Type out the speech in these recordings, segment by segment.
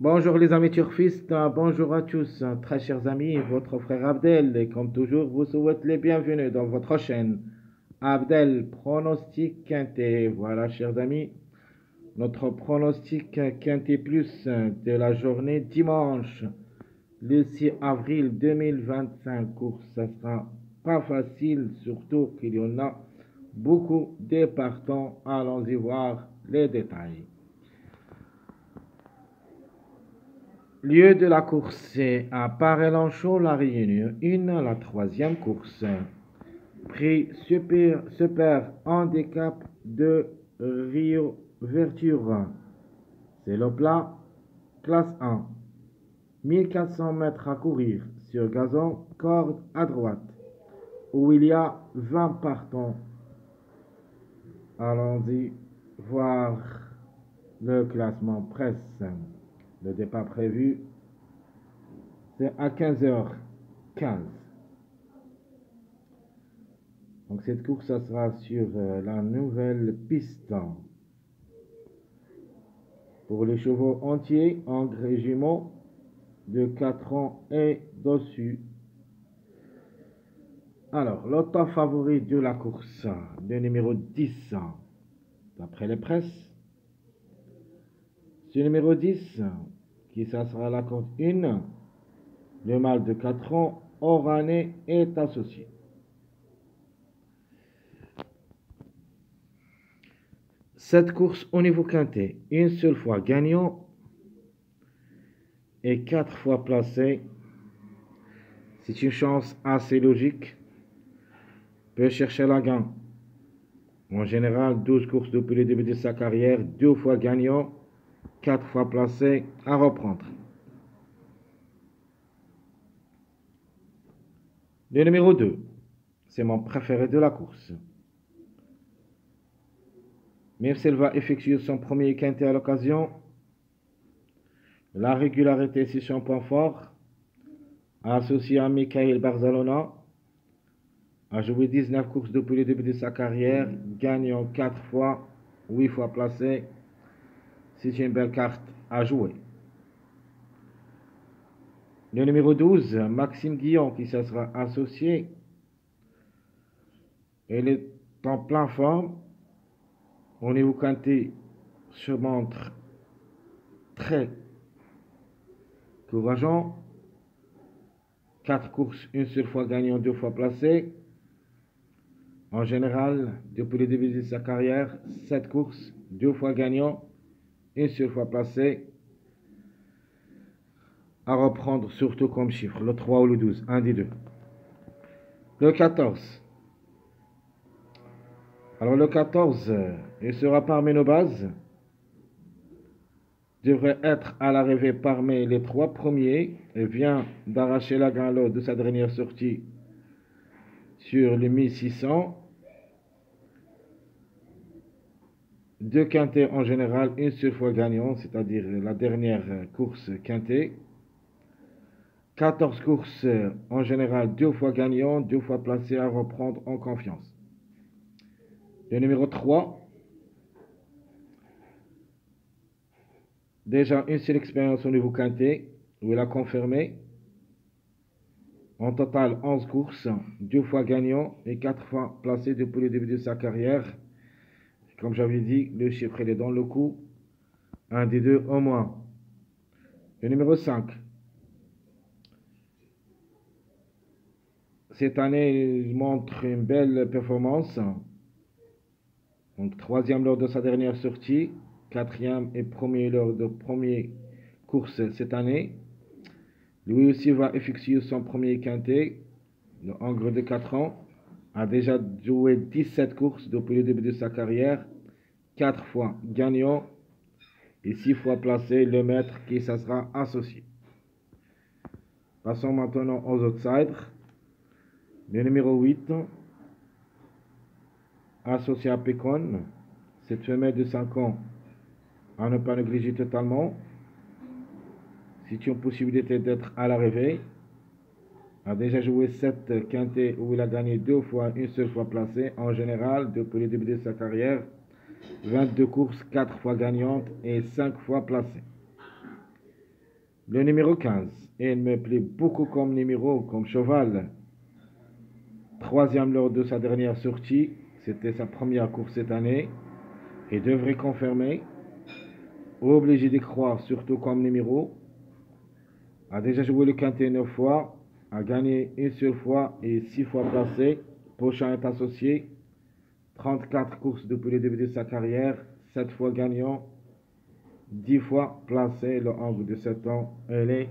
Bonjour les amis turfistes, bonjour à tous, très chers amis, votre frère Abdel, et comme toujours, vous souhaite les bienvenus dans votre chaîne. Abdel, pronostic quintet. Voilà, chers amis, notre pronostic quintet plus de la journée dimanche, le 6 avril 2025. Course, ça sera pas facile, surtout qu'il y en a beaucoup de partants. Allons-y voir les détails. Lieu de la course, c'est à Paray-Lanchon, La Réunion 1, la troisième course. Prix super handicap de Rio Verture. C'est le plat, classe 1. 1400 mètres à courir sur gazon, corde à droite, où il y a 20 partants. Allons-y voir le classement presse. Le départ prévu, c'est à 15h15. Donc cette course, ça sera sur la nouvelle piste. Pour les chevaux entiers en régiment de 4 ans et dessus. Alors, l'auto favori de la course, le numéro 10, d'après les presses. Ce numéro 10, qui ça sera la course 1, le mâle de 4 ans, Orané, est associé. Cette course au niveau quintet, une seule fois gagnant et 4 fois placé. C'est une chance assez logique. Peut chercher la gain. En général, 12 courses depuis le début de sa carrière, 2 fois gagnant, 4 fois placé, à reprendre. Le numéro 2, c'est mon préféré de la course. Même s'il va effectuer son premier quintet à l'occasion, la régularité c'est son point fort. Associé à Michael Barzalona, a joué 19 courses depuis le début de sa carrière, gagnant 4 fois, 8 fois placé. C'est une belle carte à jouer. Le numéro 12, Maxime Guillon, qui se sera associé. Il est en pleine forme. Au niveau quintet, se montre très courageant. 4 courses, une seule fois gagnant, 2 fois placé. En général, depuis le début de sa carrière, 7 courses, 2 fois gagnant, une seule fois placé. À reprendre surtout comme chiffre, le 3 ou le 12, un des deux. Le 14. Alors le 14, il sera parmi nos bases. Devrait être à l'arrivée parmi les 3 premiers et vient d'arracher la gain lors de sa dernière sortie sur les 1600. 2 quintets en général, une seule fois gagnant, c'est-à-dire la dernière course quintet. 14 courses en général, 2 fois gagnant, 2 fois placé à reprendre en confiance. Le numéro 3, déjà une seule expérience au niveau quintet, où il a confirmé. En total, 11 courses, 2 fois gagnant et 4 fois placé depuis le début de sa carrière. Comme j'avais dit, le chiffre il est dans le coup. Un des deux au moins. Le numéro 5. Cette année, il montre une belle performance. Donc, troisième lors de sa dernière sortie. Quatrième et premier lors de première course cette année. Lui aussi va effectuer son premier quintet. Le Hongre de 4 ans a déjà joué 17 courses depuis le début de sa carrière. 4 fois gagnant et 6 fois placé, le maître qui ça sera associé. Passons maintenant aux outsiders. Le numéro 8, associé à Pécon, cette femelle de 5 ans à ne pas négliger totalement. C'est une possibilité d'être à l'arrivée. A déjà joué 7 quintets où il a gagné 2 fois, une seule fois placé. En général, depuis le début de sa carrière, 22 courses, 4 fois gagnantes et 5 fois placées. Le numéro 15. Et il me plaît beaucoup comme numéro, comme cheval. Troisième lors de sa dernière sortie. C'était sa première course cette année. Et devrait confirmer. Obligé d'y croire, surtout comme numéro. A déjà joué le quintet 9 fois. A gagné une seule fois et 6 fois placé. Prochain est associé. 34 courses depuis le début de sa carrière. 7 fois gagnant. 10 fois placé. Le angle de 7 ans. Elle est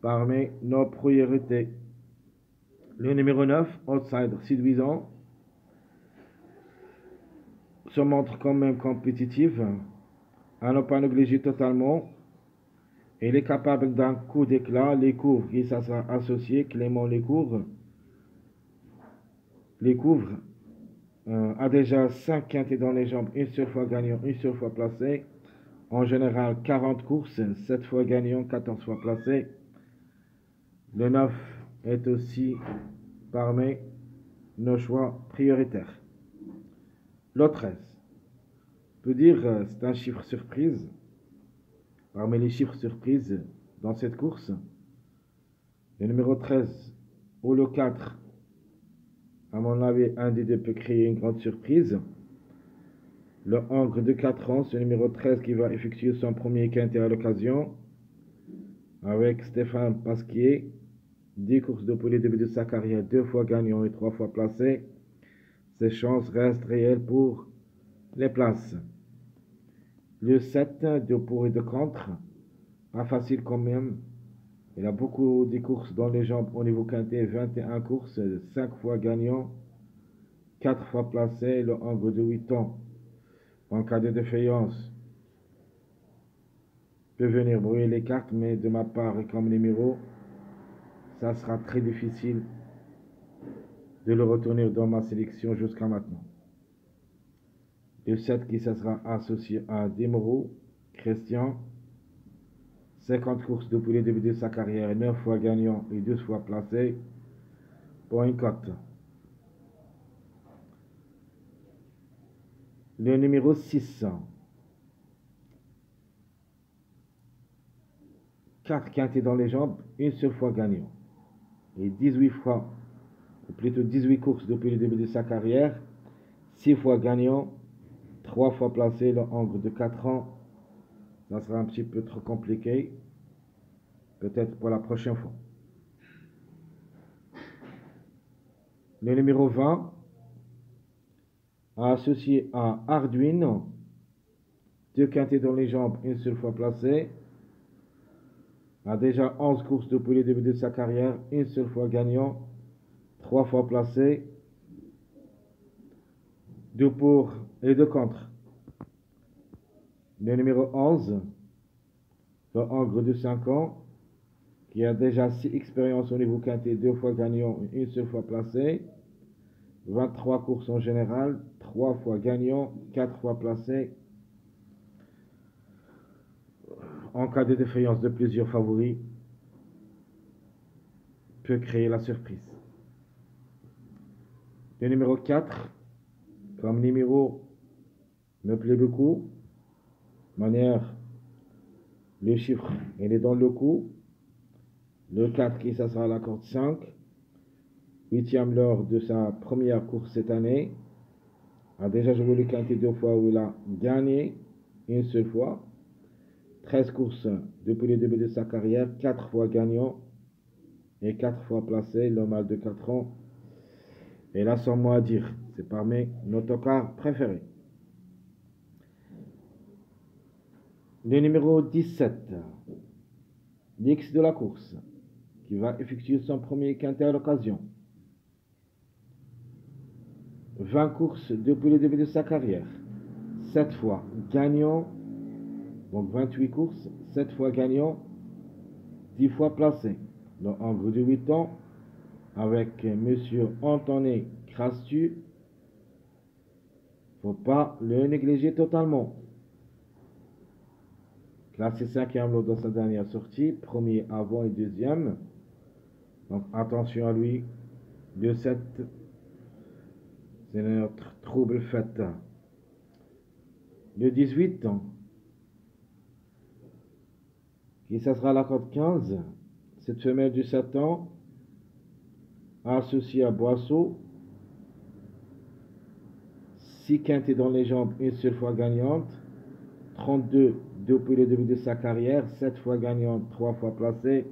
parmi nos priorités. Le numéro 9, outsider séduisant, se montre quand même compétitive, à ne pas négliger totalement. Il est capable d'un coup d'éclat. Les couvre, et ça sera associé, Clément les couvre a déjà 5 quintés dans les jambes, une seule fois gagnant, une seule fois placé. En général, 40 courses, 7 fois gagnant, 14 fois placé. Le 9 est aussi parmi nos choix prioritaires. Le 13. On peut dire c'est un chiffre surprise. Parmi les chiffres surprises dans cette course, le numéro 13 ou le 4, à mon avis, un des deux peut créer une grande surprise. Le Hongre de 4 ans, c'est le numéro 13 qui va effectuer son premier quintet à l'occasion avec Stéphane Pasquier. 10 courses depuis le début de sa carrière, 2 fois gagnant et 3 fois placé. Ses chances restent réelles pour les places. Le 7, de pour et de contre, pas facile quand même. Il a beaucoup de courses dans les jambes au niveau quintet, 21 courses, 5 fois gagnant, 4 fois placé, le angle de 8 ans. En cas de défaillance, peut venir brouiller les cartes, mais de ma part et comme numéro, ça sera très difficile de le retenir dans ma sélection jusqu'à maintenant. Le 7 qui ça sera associé à Desmoreau, Christian, 50 courses depuis le début de sa carrière, 9 fois gagnant et 12 fois placé, pour une cote. Le numéro 6, 4 quintés dans les jambes, une seule fois gagnant. Et 18 fois, ou plutôt 18 courses depuis le début de sa carrière, 6 fois gagnant, 3 fois placé, le angle de 4 ans. Ça sera un petit peu trop compliqué, peut-être pour la prochaine fois. Le numéro 20, associé à Arduino, 2 quintés dans les jambes, une seule fois placé, a déjà 11 courses depuis le début de sa carrière, une seule fois gagnant, 3 fois placé, 2 pour et 2 contre. Le numéro 11, le Hongre de 5 ans, qui a déjà 6 expériences au niveau quintet, 2 fois gagnant et une seule fois placé, 23 courses en général, 3 fois gagnant, 4 fois placé. En cas de défaillance de plusieurs favoris, peut créer la surprise. Le numéro 4, comme numéro, me plaît beaucoup. Manière, le chiffre, il est dans le coup. Le 4 qui ça sera la corde 5. 8e lors de sa première course cette année. A déjà joué le quintet 2 fois où il a gagné une seule fois. 13 courses depuis le début de sa carrière, 4 fois gagnant et 4 fois placé, le mâle de 4 ans. Et là, sans mot à dire, c'est parmi nos tocards préférés. Le numéro 17, l'X de la course, qui va effectuer son premier quintet à l'occasion. 20 courses depuis le début de sa carrière, 7 fois gagnant, donc 28 courses, 7 fois gagnant, 10 fois placé. Le Hongre de 8 ans, avec Monsieur Anthony Crastu, faut pas le négliger totalement. Classé 5e lors de sa dernière sortie, premier avant et deuxième. Donc attention à lui. Le 7, c'est notre trouble fait. Le 18, Qui ça sera la corde 15. Cette femelle du Satan, associée à Boisseau. 6 quintés dans les jambes, une seule fois gagnante. 32 depuis le début de sa carrière, 7 fois gagnante, 3 fois placée.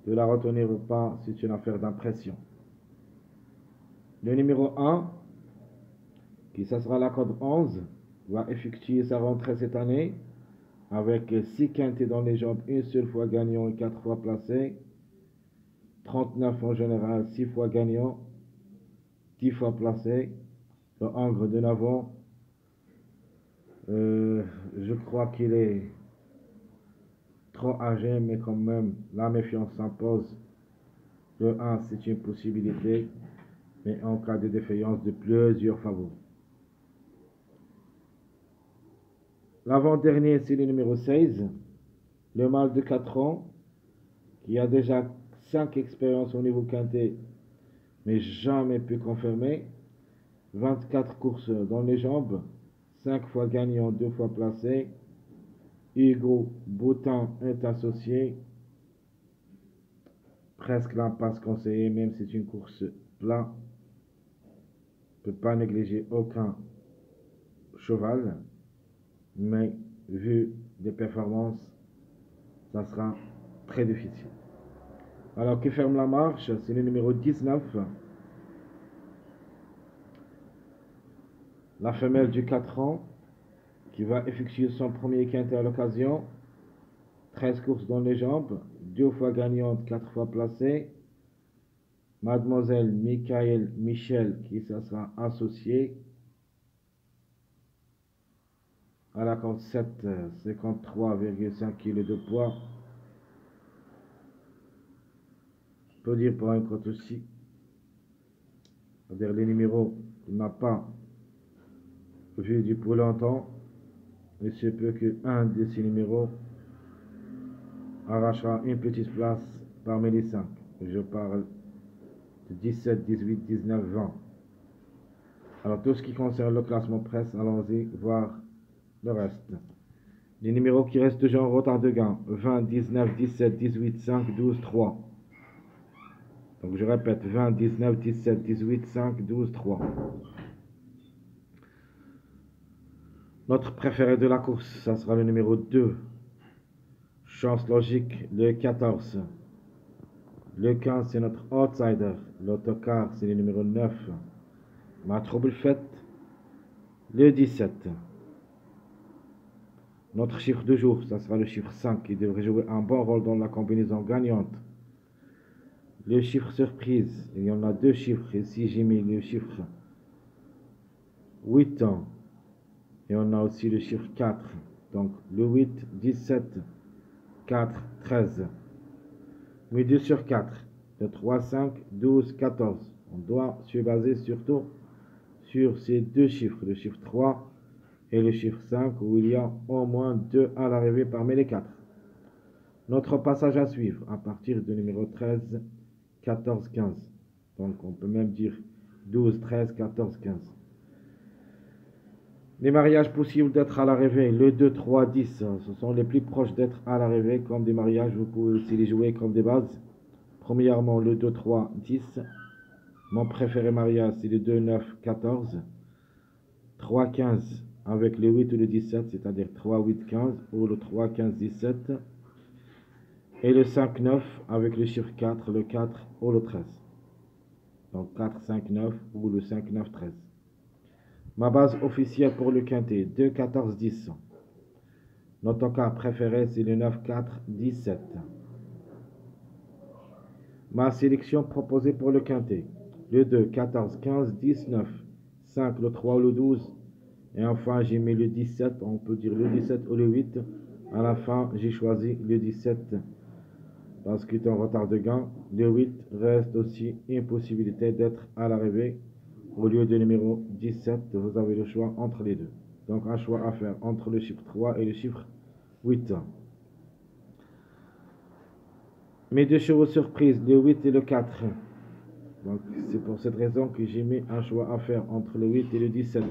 De la retenir ou pas, c'est une affaire d'impression. Le numéro 1, qui ça sera la corde 11, va effectuer sa rentrée cette année avec 6 quintés dans les jambes, une seule fois gagnant et 4 fois placé. 39 en général, 6 fois gagnant, 10 fois placé. Le Angre de Navon, je crois qu'il est trop âgé, mais quand même, la méfiance s'impose. Le 1, c'est une possibilité, mais en cas de défaillance de plusieurs favoris. L'avant-dernier, c'est le numéro 16, le mâle de 4 ans, qui a déjà 5 expériences au niveau quintet, mais jamais pu confirmer. 24 courses dans les jambes, 5 fois gagnant, 2 fois placé. Hugo Boutin est associé. Presque l'impasse conseillée, même si c'est une course plat. Ne peut pas négliger aucun cheval, mais vu des performances, ça sera très difficile. Alors, qui ferme la marche, c'est le numéro 19. La femelle du 4 ans, qui va effectuer son premier quintet à l'occasion. 13 courses dans les jambes, 2 fois gagnante, 4 fois placée. Mademoiselle Michael Michel, qui ça sera associée. À la corde 7, 53,5 kg de poids. Je peux dire pour un cote aussi. C'est-à-dire les numéros qu'on n'a pas vu depuis longtemps. Il se peut qu'un de ces numéros arrachera une petite place parmi les 5. Je parle de 17, 18, 19, 20. Alors tout ce qui concerne le classement presse, allons-y voir le reste. Les numéros qui restent toujours en retard de gain: 20, 19, 17, 18, 5, 12, 3. Donc je répète: 20, 19, 17, 18, 5, 12, 3. Notre préféré de la course, ça sera le numéro 2. Chance logique, le 14. Le 15, c'est notre outsider. L'autocar, c'est le numéro 9. Ma trouble faite, le 17. Notre chiffre de jour, ça sera le chiffre 5, qui devrait jouer un bon rôle dans la combinaison gagnante. Le chiffre surprise, il y en a 2 chiffres. Ici, j'ai mis le chiffre 8 ans. Et on a aussi le chiffre 4. Donc, le 8, 17, 4, 13. Mais 2 sur 4. Le 3, 5, 12, 14. On doit se baser surtout sur ces 2 chiffres. Le chiffre 3 et le chiffre 5, où il y a au moins 2 à l'arrivée parmi les 4. Notre passage à suivre à partir du numéro 13, 14, 15. Donc on peut même dire 12, 13, 14, 15. Les mariages possibles d'être à l'arrivée: le 2, 3, 10. Ce sont les plus proches d'être à l'arrivée comme des mariages. Vous pouvez aussi les jouer comme des bases. Premièrement, le 2, 3, 10. Mon préféré mariage, c'est le 2, 9, 14. 3, 15 avec le 8 ou le 17, c'est-à-dire 3, 8, 15, ou le 3, 15, 17. Et le 5, 9 avec le chiffre 4, le 4 ou le 13. Donc 4, 5, 9 ou le 5, 9, 13. Ma base officielle pour le quintet: 2, 14, 10. Notre cas préféré, c'est le 9, 4, 17. Ma sélection proposée pour le quintet: le 2, 14, 15, 19. 5, le 3 ou le 12. Et enfin, j'ai mis le 17, on peut dire le 17 ou le 8. À la fin, j'ai choisi le 17 parce qu'il est en retard de gain. Le 8 reste aussi une possibilité d'être à l'arrivée. Au lieu du numéro 17, vous avez le choix entre les deux. Donc un choix à faire entre le chiffre 3 et le chiffre 8. Mes 2 chevaux surprises, le 8 et le 4. Donc c'est pour cette raison que j'ai mis un choix à faire entre le 8 et le 17.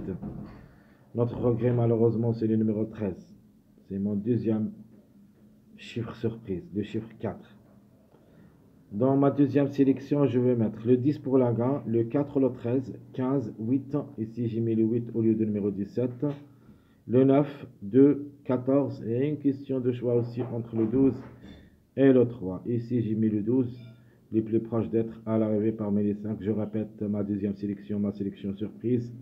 Notre regret, malheureusement, c'est le numéro 13. C'est mon deuxième chiffre surprise, le chiffre 4. Dans ma deuxième sélection, je vais mettre le 10 pour la gain, le 4, le 13, 15, 8. Ici, j'ai mis le 8 au lieu du numéro 17. Le 9, 2, 14. Et une question de choix aussi entre le 12 et le 3. Ici, j'ai mis le 12, les plus proches d'être à l'arrivée parmi les 5. Je répète ma deuxième sélection, ma sélection surprise.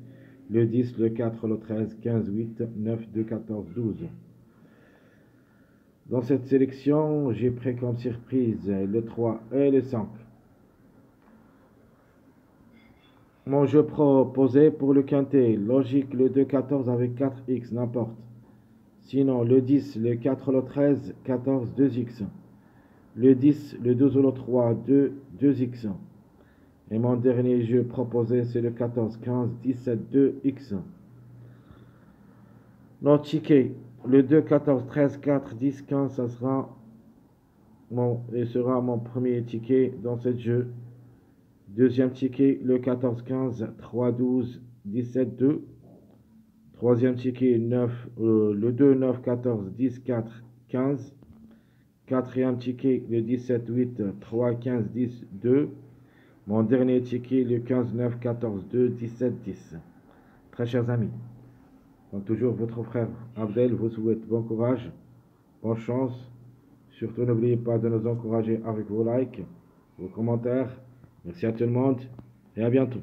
Le 10, le 4, le 13, 15, 8, 9, 2, 14, 12. Dans cette sélection, j'ai pris comme surprise le 3 et le 5. Mon jeu proposé pour le quintet, logique le 2, 14 avec 4x, n'importe. Sinon, le 10, le 4, le 13, 14, 2x. Le 10, le 12 ou le 3, 2, 2x. Et mon dernier jeu proposé, c'est le 14, 15, 17, 2x. Notre ticket, le 2, 14, 13, 4, 10, 15, ça sera mon premier ticket dans ce jeu. Deuxième ticket, le 14, 15, 3, 12, 17, 2. Troisième ticket, le 2, 9, 14, 10, 4, 15. Quatrième ticket, le 17, 8, 3, 15, 10, 2. Mon dernier ticket, le 15, 9, 14, 2, 17, 10. Très chers amis, comme toujours, votre frère Abdel vous souhaite bon courage, bonne chance. Surtout, n'oubliez pas de nous encourager avec vos likes, vos commentaires. Merci à tout le monde et à bientôt.